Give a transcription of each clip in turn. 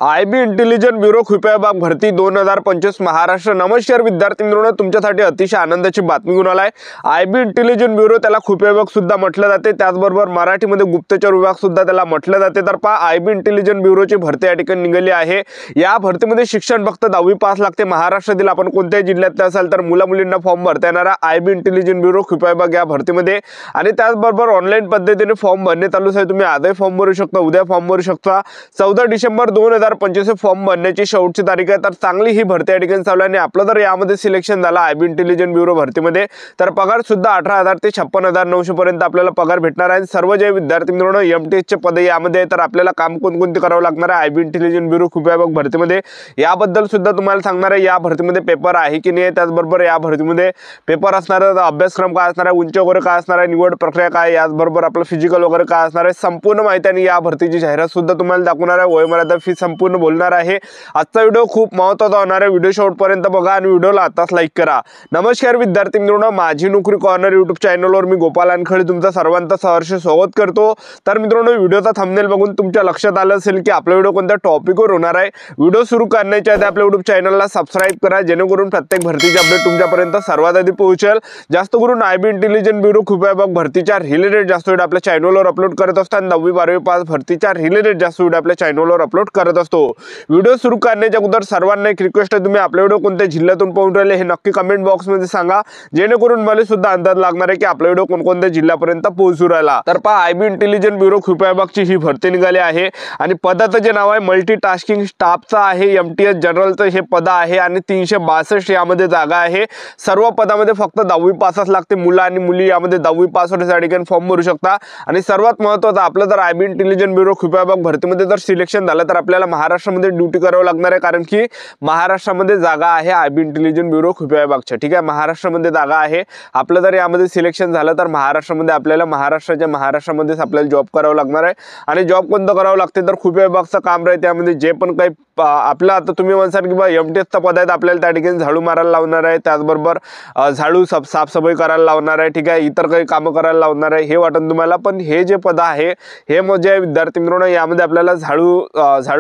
IB intelligent bureau कृपया विभाग भरती 2025 महाराष्ट्र। नमस्कार विद्यार्थी मित्रांनो, तुमच्यासाठी अतिशय आनंदाची बातमी घेऊन आलाय। आयबी इंटेलिजंट ब्युरो त्याला कृपया विभाग सुद्धा म्हटलं जाते, त्याचबरोबर मराठीमध्ये गुप्तचर विभाग सुद्धा त्याला म्हटलं जाते। तर पहा, आयबी इंटेलिजंट ब्युरोची भरती या ठिकाणी निघाली आहे। या भरतीमध्ये शिक्षण फक्त 10वी पास लागते। महाराष्ट्रातील आपण कोणत्याही जिल्ह्यात असाल तर मुला मुलींना फॉर्म भरता येणारा आयबी इंटेलिजंट ब्युरो कृपया विभाग या भरतीमध्ये आणि त्याचबरोबर ऑनलाईन पद्धतीने फॉर्म भरणे चालू आहे। तुम्ही आजही फॉर्म भरू शकता, उद्या फॉर्म भरू शकता। 14 डिसेंबर 2025 फॉर्म भरण्याची शेवटची तारीख आहे। तर चांगली ही भरती या ठिकाणी चालू आहे आणि आपलं जर यामध्ये सिलेक्शन झालं आयबी इंटेलिजंट ब्युरो भरतीमध्ये तर पगार सुद्धा 18,000 ते 56,900 पर्यंत आपल्याला पगार भेटणार आहे। सर्व जे विद्यार्थी मित्रांनो एमटीएस चे पद यामध्ये तर आपल्याला काम कोणकोणते करावं लागणार आहे आयबी इंटेलिजंट ब्युरो कृपया विभाग भरतीमध्ये याबद्दल सुद्धा तुम्हाला सांगणार आहे। या भरतीमध्ये पेपर आहे की नाही, त्याचबरोबर या भरतीमध्ये पेपर असणार आहे, अभ्यासक्रम काय असणार आहे, उंची वगैरे काय असणार आहे, निवड प्रक्रिया काय, याचबरोबर आपलं फिजिकल वगैरे काय असणार आहे, संपूर्ण माहिती आणि या भरतीची जाहिरात सुद्धा तुम्हाला दाखवणार आहे। वयोमर्यादा फी संपूर्ण बोलणार आहे। आजचा व्हिडिओ खूप महत्त्वाचा होणार आहे। व्हिडिओ शेवटपर्यंत बघा आणि व्हिडिओला आताच लाईक करा। नमस्कार विद्यार्थी मित्रांनो, माझी नोकरी कॉर्नर यूट्यूब चॅनलवर मी गोपाल अनखळे तुमचं सर्वांचं सहर्ष स्वागत करतो। तर मित्रांनो, व्हिडिओचा थंबनेल बघून तुमच्या लक्षात आलं असेल की आपला व्हिडिओ कोणत्या टॉपिकवर होणार आहे। व्हिडिओ सुरू करण्याच्या आधी आपल्या यूट्यूब चॅनलला सबस्क्राइब करा, जेणेकरून प्रत्येक भरतीचे अपडेट तुमच्यापर्यंत सर्वात आधी पोहोचेल। जास्त करून आयबी इंटेलिजंट ब्युरो कृपया विभाग भरतीच्या रिलेटेड जास्त व्हिडिओ आपल्या चॅनलवर अपलोड करत असतो आणि 10वी 12वी पास भरतीच्या रिलेटेड जास्त व्हिडिओ आपल्या चॅनलवर अपलोड करत असतो। व्हिडिओ सुरू करण्याच्या अगोदर सर्वांना एक रिक्वेस्ट आहे, तुम्ही आपला व्हिडिओ कोणत्या जिल्ह्यातून पाहून राहिले हे नक्की कमेंट बॉक्स मध्ये सांगा, जेणेकरून मला सुद्धा अंदाज लागणार आहे की आपला व्हिडिओ कोणकोणत्या जिल्ह्यापर्यंत पोहोचू राहिला। तर पहा, आयबी इंटेलिजंट ब्युरो कृपया विभागची ही भरती निघाली आहे आणि पदाचं जे नाव आहे मल्टीटास्किंग स्टाफचं आहे। एमटीएस जनरलचं हे पद आहे आणि 362 यामध्ये जागा आहे। सर्व पदामध्ये फक्त 10वी पासच लागते। मुलं आणि मुली यामध्ये 10वी पास होण्यासाठी फॉर्म भरू शकता आणि सर्वात महत्त्वाचं आपलं जर आयबी इंटेलिजंट ब्युरो कृपया विभाग भरतीमध्ये जर सिलेक्शन झालं तर आपल्याला महाराष्ट्रामध्ये ड्युटी करावं लागणार आहे, कारण की महाराष्ट्रामध्ये जागा आहे आयबी इंटेलिजंट ब्युरो कृपया विभागच्या। ठीक आहे, महाराष्ट्रामध्ये जागा आहे। आपलं जर यामध्ये सिलेक्शन झालं तर महाराष्ट्रामध्ये आपल्याला महाराष्ट्रामध्येच आपल्याला जॉब करावं लागणार आहे आणि जॉब कोणतं करावं लागते तर कृपया विभागचं काम राहते। त्यामध्ये जे पण काही आपलं आता तुम्ही म्हणसाल की बा एमटीएसचा पद आहे, आपल्याला त्या ठिकाणी झाडू मारायला लावणार आहे, त्याचबरोबर झाडू साफसफाई करायला लावणार आहे। ठीक आहे, इतर काही कामं करायला लावणार आहे हे वाटतं तुम्हाला, पण हे जे पद आहे हे म्हणजे विद्यार्थी मित्रांनो यामध्ये आपल्याला झाडू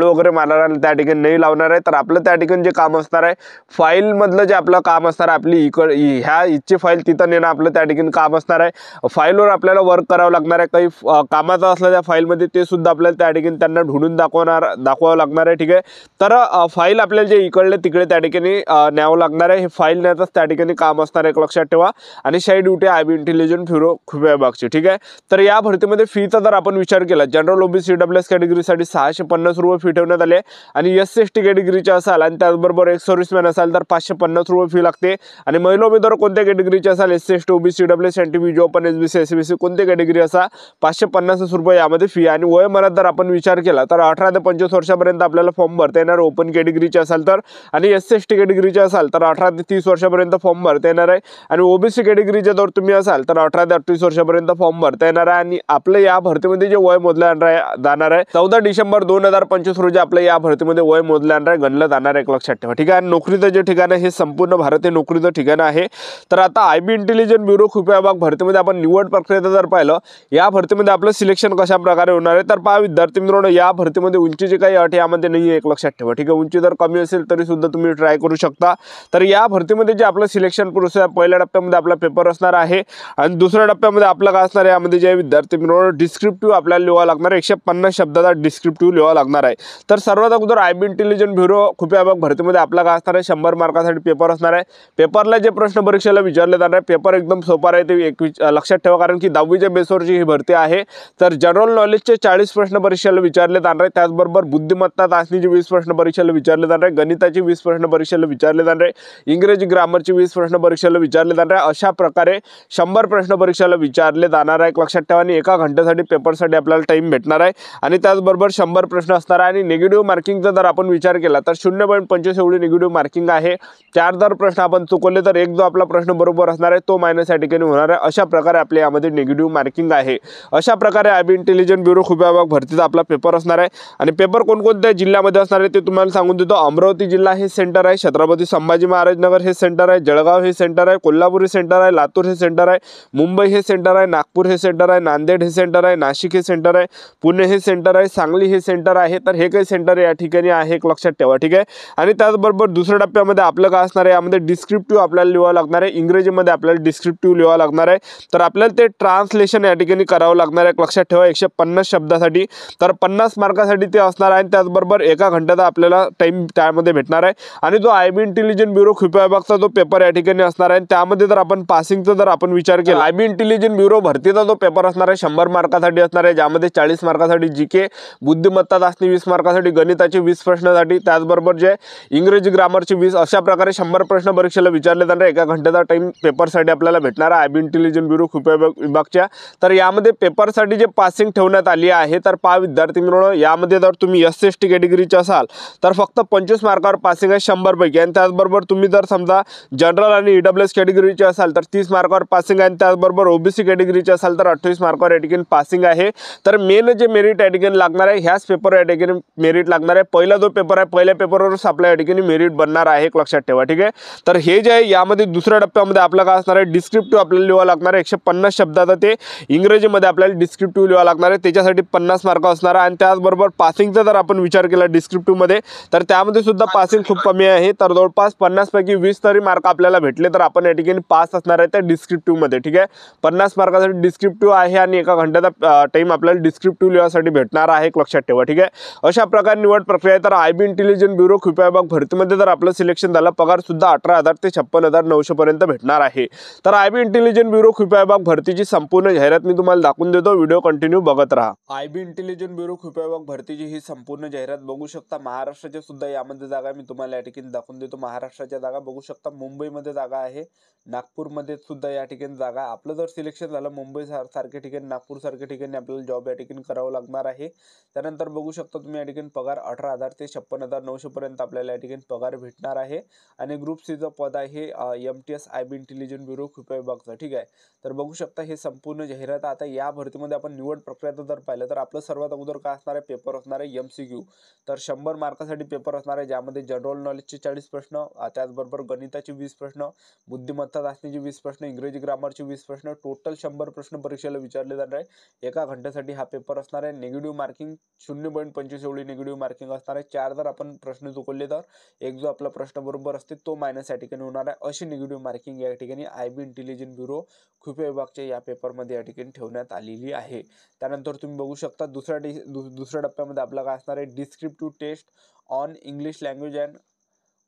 वगैरे मारायला त्या ठिकाणी नाही लावणार आहे। तर आपलं त्या ठिकाणी जे काम असणार आहे फाईल मधलं जे आपलं काम असणार आहे, आपली ह्या इथची फाईल तिथं नेणं आपलं त्या ठिकाणी काम असणार आहे। फाईलवर आपल्याला वर्क करावं लागणार आहे, काही कामाचं असलं त्या फाईलमध्ये ते सुद्धा आपल्याला त्या ठिकाणी त्यांना ढूंढून दाखवावं लागणार आहे। ठीक आहे, तर फाईल आपल्याला जे इकडले तिकडे त्या ठिकाणी न्यावं लागणार आहे। हे फाईल न्यायचंच त्या ठिकाणी काम असणार आहे, एक लक्षात ठेवा। आणि शाही ड्युटी आयबी इंटेलिजंट ब्युरो कृपया विभागची। ठीक आहे, तर या भरतीमध्ये फीचा जर आपण विचार केला जनरल ओबीसी डब्ल्यूएस कॅटेगरीसाठी 650 रुपये फी ठेवण्यात आले आणि एससी एसटी कॅटेगरीचे असाल आणि त्याचबरोबर एक सर्व्हिसमॅन असाल तर 550 रुपये फी लागते आणि महिला उमेदवार कोणत्या कॅटेगरीचे असाल SC ST OBC WS NTP job पण एसबीसी एसबीसी कोणती कॅटेगरी असा 550 रुपये यामध्ये फी आणि वयोमर्यादा जर आपण विचार केला तर 18 ते 25 वर्षापर्यंत आपल्याला फॉर्म भरता येणार ओपन कॅटेगरीचे असाल तर, आणि एससी एसटी कॅटेगरीचे असाल तर 18 ते 30 वर्षापर्यंत फॉर्म भरता येणार आहे आणि ओबीसी कॅटेगरीचे जर तुम्ही असाल तर 18 ते 38 वर्षापर्यंत फॉर्म भरता येणार आहे। आणि आपलं या भरतीमध्ये जे वय मोजलं जाणार आहे 14 डिसेंबर 2025 रोजी आपलं या भरतीमध्ये वय मोजलं गणलं जाणार आहे, एक लक्षात ठेवा। ठीक आहे, नोकरीचं जे ठिकाण आहे हे संपूर्ण भारत हे नोकरीचं ठिकाण आहे। तर आता आयबी इंटेलिजंट ब्युरो कृपया विभाग भरतीमध्ये आपण निवड प्रक्रियेचं जर पाहिलं या भरतीमध्ये आपलं सिलेक्शन कशा प्रकारे होणार आहे तर पहा विद्यार्थी मित्रांनो, या भरतीमध्ये उंचीची काही अट यामध्ये नाही आहे, एक लक्षात ठेवा। ठीक आहे, उंची जर कमी असेल तरी सुद्धा तुम्ही ट्राय करू शकता। तर या भरतीमध्ये जे आपलं सिलेक्शन प्रोसेस पहिल्या टप्प्यामध्ये आपला पेपर असणार आहे आणि दुसऱ्या टप्प्यामध्ये आपलं काय असणार आहे यामध्ये जे विद्यार्थी मित्रांनो डिस्क्रिप्टिव्ह आपल्याला लिहावं लागणार आहे, 150 शब्दाचा डिस्क्रिप्टिव्ह लिहावं लागणार आहे। तर सर्वात अगोदर आयबी इंटेलिजंट ब्युरो कृपया विभाग भरतीमध्ये आपला काय असणार आहे 100 मार्कासाठी पेपर असणार आहे। पेपरला जे प्रश्न परीक्षेला विचारले जाणार आहे पेपर एकदम सोपा आहे ते लक्षात ठेवा, कारण की 10वीच्या बेसवरची ही भरती आहे। तर जनरल नॉलेजचे 40 प्रश्न परीक्षेला विचारले जाणार आहे, त्याचबरोबर बुद्धिमत्ता चाचणीचे 20 प्रश्न परीक्षेला विचारले जाणार आहे, गणिताची 20 प्रश्न परीक्षेला विचारले जाणार आहे, इंग्रजी ग्रामरची 20 प्रश्न परीक्षेला विचारले जाणार आहे। अशा प्रकारे 100 प्रश्न परीक्षेला विचारले जाणार आहे, एक लक्षात ठेवा। आणि एका घंट्यासाठी पेपरसाठी आपल्याला टाइम भेटणार आहे आणि त्याचबरोबर 100 प्रश्न असणार आहे। आणि निगेटिव्ह मार्किंगचा जर आपण विचार केला तर 0.25 एवढी निगेटिव्ह मार्किंग आहे। 4 जर प्रश्न आपण चुकवले तर एक जो आपला प्रश्न बरोबर असणार आहे तो मायनस या ठिकाणी होणार आहे। अशा प्रकारे आपल्या यामध्ये निगेटिव्ह मार्किंग आहे। अशा प्रकारे आयबी इंटेलिजंट ब्युरो कृपया विभाग भरतीचा आपला पेपर असणार आहे आणि पेपर कोणकोणत्या जिल्ह्यामध्ये असणार असणार आहे ते तुम्हाला सांगून देतो. अमरावती जिल्हा हे सेंटर आहे, छत्रपती संभाजी महाराज नगर हे सेंटर आहे, जळगाव हे सेंटर आहे, कोल्हापूर हे सेंटर आहे, लातूर हे सेंटर आहे, मुंबई हे सेंटर आहे, नागपूर हे सेंटर आहे, नांदेड हे सेंटर आहे, नाशिक हे सेंटर आहे, पुणे हे सेंटर आहे, सांगली हे सेंटर आहे. तर हे काही सेंटर या ठिकाणी आहे एक लक्षात ठेवा, ठीक आहे. आणि त्याचबरोबर दुसऱ्या टप्प्यामध्ये आपलं काय असणार आहे, यामध्ये डिस्क्रिप्टिव्ह आपल्याला लिहावं लागणार आहे, इंग्रजीमध्ये आपल्याला डिस्क्रिप्टिव्ह लिहावं लागणार आहे. तर आपल्याला ते ट्रान्सलेशन या ठिकाणी करावं लागणार आहे लक्षात ठेवा 150 शब्दासाठी. तर 50 मार्कासाठी ते असणार आहे. त्याचबरोबर 1 घंट्याचा आपल्याला टाइम त्यामध्ये भेटणार आहे. आणि जो आयबी इंटेलिजंट ब्युरो खुफिया विभागचा जो पेपर या ठिकाणी असणार आहे, त्यामध्ये जर आपण पासिंगचा जर आपण विचार केला, आयबी इंटेलिजंट ब्युरो भरतीचा जो पेपर असणार आहे 100 मार्कासाठी असणार आहे, ज्यामध्ये 40 मार्कासाठी जीके, बुद्धिमत्ता चाचणी 20 मार्कासाठी, गणिताचे 20 प्रश्नासाठी, त्याचबरोबर जे इंग्रजी ग्रामरचे 20, अशा प्रकारे 100 प्रश्न परीक्षेला विचारले जाणार. 1 घंट्याचा टाइम पेपरसाठी आपल्याला भेटणार आहे आयबी इंटेलिजंट ब्युरो खुफिया विभागच्या. तर यामध्ये पेपरसाठी जे पासिंग ठेवण्यात आली आहे, तर पहा विद्यार्थी मित्रांनो, यामध्ये जर तुम्ही SC/ST कॅटेगरीचे असाल तर फक्त 25 मार्कावर पासिंग आहे 100 पैकी. आणि त्याचबरोबर तुम्ही जर समजा जनरल आणि EWS कॅटेगरीचे असाल तर 30 मार्कावर पासिंग आहे. आणि त्याचबरोबर OBC कॅटेगरीचे असाल तर 28 मार्कावर या ठिकाणी पासिंग आहे. तर मेन जे मेरिट या ठिकाणी लागणार आहे, ह्याच पेपर या ठिकाणी मेरिट लागणार आहे. पहिला जो पेपर आहे, पहिल्या पेपरवरच आपल्या या ठिकाणी मेरिट बनणार आहे एक लक्षात ठेवा, ठीक आहे. तर हे जे आहे यामध्ये दुसऱ्या टप्प्यामध्ये आपलं काय असणार आहे, डिस्क्रिप्टिव्ह आपल्याला लिहावं लागणार आहे 150 शब्दाचा. ते इंग्रजीमध्ये आपल्याला डिस्क्रिप्टिव्ह लिहावं लागणार आहे, त्याच्यासाठी 50 मार्क असणार आहे. आणि त्याचबरोबर पासिंगचा जर आपण विचार केला डिस्क्रिप्टिव्हमध्ये, तर त्यामध्ये सुद्धा पासिंग खूप कमी आहे. तर जवळपास 50 पैकी 20 तरी मार्क आपल्याला भेटले तर आपण या ठिकाणी पास असणार आहे त्या डिस्क्रिप्टिव्हमध्ये, ठीक आहे. 50 मार्कासाठी डिस्क्रिप्टिव्ह आहे आणि 1 घंट्याचा टाइम आपल्याला डिस्क्रिप्टिव्ह लिहायसाठी भेटणार आहे एक लक्षात ठेवा, ठीक आहे. अशा प्रकारे निवड प्रक्रिया आहे. तर आयबी इंटेलिजंट ब्युरो खुफिया विभाग भरतीमध्ये जर आपलं सिलेक्शन झालं, पगार सुद्धा 18,000 ते 56,900 पर्यंत भेटणार आहे. तर आयबी इंटेलिजंट ब्युरो खुफिया विभाग भरतीची संपूर्ण जाहिरात मी तुम्हाला दाखवून देतो, व्हिडिओ कंटिन्यू बघत राहा. आयबी इंटेलिजंट ब्युरो खुफिया विभाग भरतीची ही संपूर्ण जाहिरात बघू शकता. महाराष्ट्राच्या सुद्धा यामध्ये जागा मी तुम्हाला या ठिकाणी दाखवून देतो. महाराष्ट्राच्या जागा बघू शकता, मुंबईमध्ये जागा आहे, नागपूरमध्ये सुद्धा या ठिकाणी जागा. आपलं जर सिलेक्शन झालं मुंबई सारख्या ठिकाणी, नागपूर सारख्या ठिकाणी आपल्याला जॉब या ठिकाणी करावं लागणार आहे. त्यानंतर बघू शकता तुम्ही या ठिकाणी पगार 18,000 ते 56,900 पर्यंत आपल्याला या ठिकाणी पगार भेटणार आहे. आणि ग्रुप C चं पद आहे MTS आयबी इंटेलिजंट ब्युरो खुफिया विभागचा, ठीक आहे. तर बघू शकता हे संपूर्ण जाहिरात. आता या भरतीमध्ये आपण निवड प्रक्रिया जर पाहिलं तर आपलं सर्वात अगोदर काय असणार आहे, पेपर असणार आहे MCQ. तर 100 मार्कासाठी पेपर असणार आहे, ज्यामध्ये जनरल नॉलेजचे 40 प्रश्न, त्याचबरोबर गणिताचे 20 प्रश्न, बुद्धिमत्ता चाचणीचे 20 प्रश्न, इंग्रजी ग्रामरचे 20 प्रश्न, टोटल 100 प्रश्न परीक्षेला विचारले जाणार आहे. 1 घंट्यासाठी हा पेपर असणार आहे. निगेटिव्ह मार्किंग 0.25 एवढी निगेटिव्ह मार्किंग असणार आहे. 4 जर आपण प्रश्न चुकवले तर एक जो आपला प्रश्न बरोबर असते तो मायनस या ठिकाणी होणार आहे. अशी निगेटिव्ह मार्किंग या ठिकाणी आयबी इंटेलिजंट ब्युरो खुफिया विभागच्या या पेपरमध्ये या ठिकाणी ठेवण्यात आलेली आहे. त्यानंतर तुम्ही बघू शकता दुसऱ्या टप्प्यामध्ये आपला काय असणार आहे, descriptive test on English language and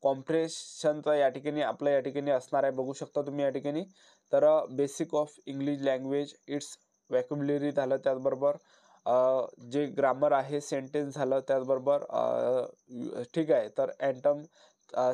कॉम्प्रेशनचा या ठिकाणी आपलं या ठिकाणी असणार आहे. बघू शकता तुम्ही या ठिकाणी. तर basic of English language, it's vocabulary झालं, त्याचबरोबर जे ग्रामर आहे, सेंटेन्स झालं, त्याचबरोबर ठीक आहे. तर अँटम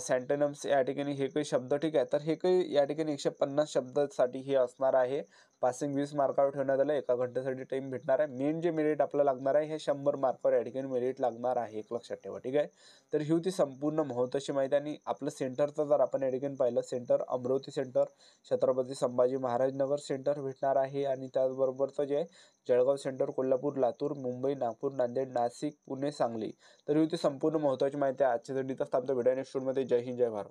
सेंटेनम्स या ठिकाणी हे काही शब्द, ठीक आहे. तर हे काही या ठिकाणी 150 शब्दासाठी हे असणार आहे. पासिंग 20 मार्कावर ठेवण्यात आलं, 1 घंट्यासाठी टाइम भेटणार आहे. मेन जे मेरिट आपल्याला लागणार आहे हे 100 मार्कावर या ठिकाणी मेरिट लागणार आहे एक लक्षात ठेवा, ठीक आहे. तर ही होती संपूर्ण महत्त्वाची माहिती. आणि आपलं सेंटरचं जर आपण या ठिकाणी पाहिलं, सेंटर अमरावती सेंटर, छत्रपती संभाजी महाराज नगर सेंटर भेटणार आहे. आणि त्याचबरोबरचं जे जळगाव सेंटर, कोल्हापूर, लातूर, मुंबई, नागपूर, नांदेड, नाशिक, पुणे, सांगली. तर ही होती संपूर्ण महत्त्वाची माहिती. आजच्यासाठी तर थांबतो, भेटूया नेक्स्ट व्हिडिओमध्ये. जय हिंद, जय भारत.